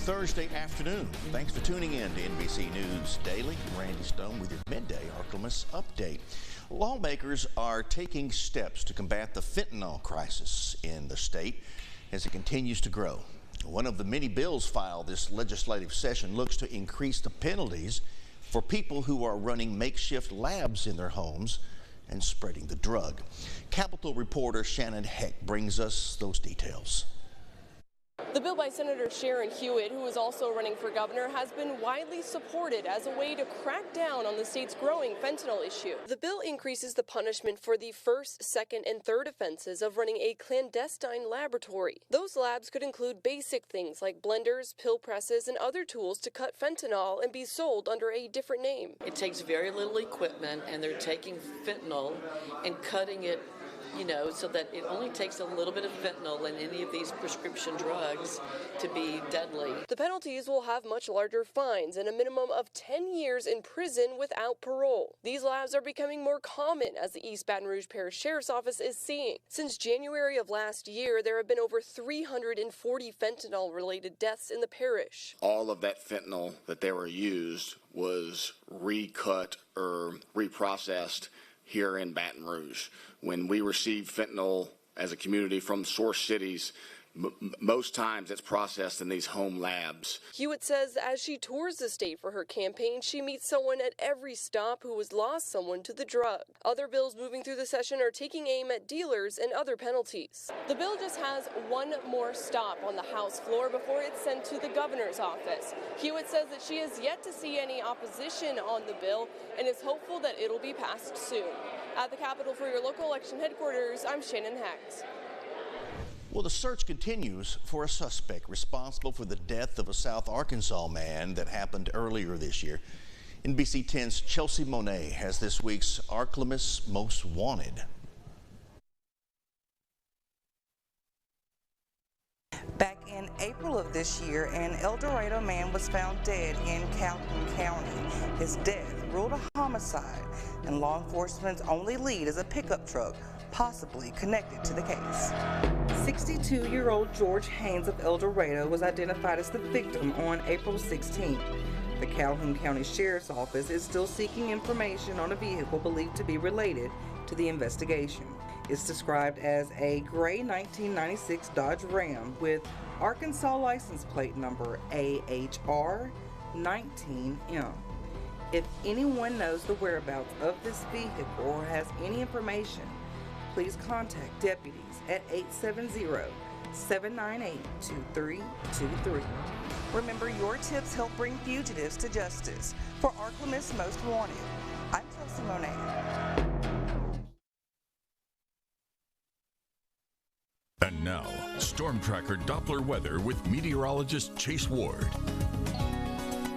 Thursday afternoon. Thanks for tuning in to NBC News Daily. Randy Stone with your Midday Ark-La-Miss update. Lawmakers are taking steps to combat the fentanyl crisis in the state as it continues to grow. One of the many bills filed this legislative session looks to increase the penalties for people who are running makeshift labs in their homes and spreading the drug. Capitol reporter Shannon Heck brings us those details. The bill by Senator Sharon Hewitt, who is also running for governor, has been widely supported as a way to crack down on the state's growing fentanyl issue. The bill increases the punishment for the first, second, and third offenses of running a clandestine laboratory. Those labs could include basic things like blenders, pill presses, and other tools to cut fentanyl and be sold under a different name. It takes very little equipment, and they're taking fentanyl and cutting it, so that it only takes a little bit of fentanyl in any of these prescription drugs to be deadly. The penalties will have much larger fines and a minimum of 10 years in prison without parole. These labs are becoming more common, as the East Baton Rouge Parish Sheriff's Office is seeing. Since January of last year, there have been over 340 fentanyl-related deaths in the parish. All of that fentanyl that they were used was recut or reprocessed here in Baton Rouge. When we receive fentanyl as a community from source cities, most times it's processed in these home labs. Hewitt says as she tours the state for her campaign, she meets someone at every stop who has lost someone to the drug. Other bills moving through the session are taking aim at dealers and other penalties. The bill just has one more stop on the House floor before it's sent to the governor's office. Hewitt says that she has yet to see any opposition on the bill and is hopeful that it'll be passed soon. At the Capitol for your local election headquarters, I'm Shannon Hecht. Well, the search continues for a suspect responsible for the death of a South Arkansas man that happened earlier this year. NBC 10's Chelsea Monet has this week's Ark-La-Miss Most Wanted. Back in April of this year, an El Dorado man was found dead in Calhoun County. His death ruled a homicide, and law enforcement's only lead is a pickup truck possibly connected to the case. 62-year-old George Haynes of El Dorado was identified as the victim on April 16th. The Calhoun County Sheriff's Office is still seeking information on a vehicle believed to be related to the investigation. It's described as a gray 1996 Dodge Ram with Arkansas license plate number AHR 19M. If anyone knows the whereabouts of this vehicle or has any information, please contact deputies at 870-798-2323. Remember, your tips help bring fugitives to justice. For Ark-La-Miss Most Wanted, I'm Chelsea Monet. And now, Storm Tracker Doppler weather with meteorologist Chase Ward.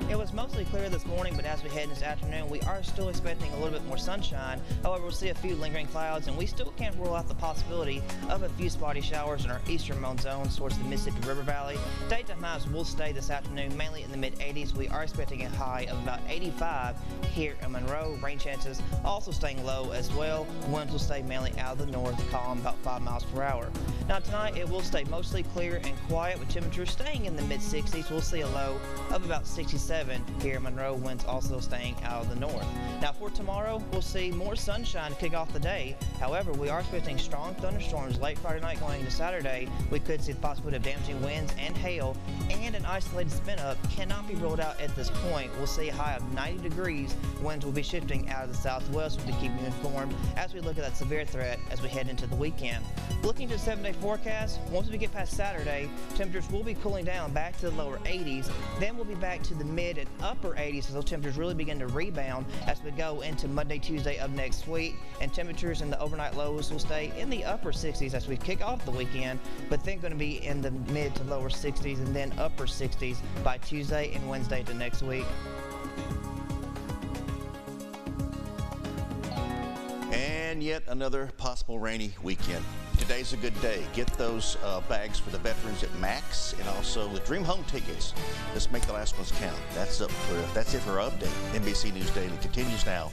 It was mostly clear this morning, but as we head into this afternoon, we are still expecting a little bit more sunshine. However, we'll see a few lingering clouds, and we still can't rule out the possibility of a few spotty showers in our easternmost zones towards the Mississippi River Valley. Daytime highs will stay this afternoon, mainly in the mid-80s. We are expecting a high of about 85 here in Monroe. Rain chances also staying low as well. Winds will stay mainly out of the north, calm about 5 miles per hour. Now tonight, it will stay mostly clear and quiet with temperatures staying in the mid-60s. We'll see a low of about 67 here in Monroe, winds also staying out of the north. Now for tomorrow, we'll see more sunshine to kick off the day. However, we are expecting strong thunderstorms late Friday night going into Saturday. We could see the possibility of damaging winds and hail, and an isolated spin up cannot be ruled out at this point. We'll see a high of 90 degrees. Winds will be shifting out of the southwest. We'll be keeping you informed as we look at that severe threat as we head into the weekend. Looking to the 7-day forecast, once we get past Saturday, temperatures will be cooling down back to the lower 80s. Then we'll be back to the mid and upper 80s as those temperatures really begin to rebound as we go into Monday, Tuesday of next week. And temperatures in the overnight lows will stay in the upper 60s as we kick off the weekend, but then going to be in the mid to lower 60s and then upper 60s by Tuesday and Wednesday to next week. And yet another possible rainy weekend. Today's a good day. Get those bags for the veterans at Max and also the Dream Home tickets. Let's make the last ones count. That's it for our update. NBC News Daily continues now.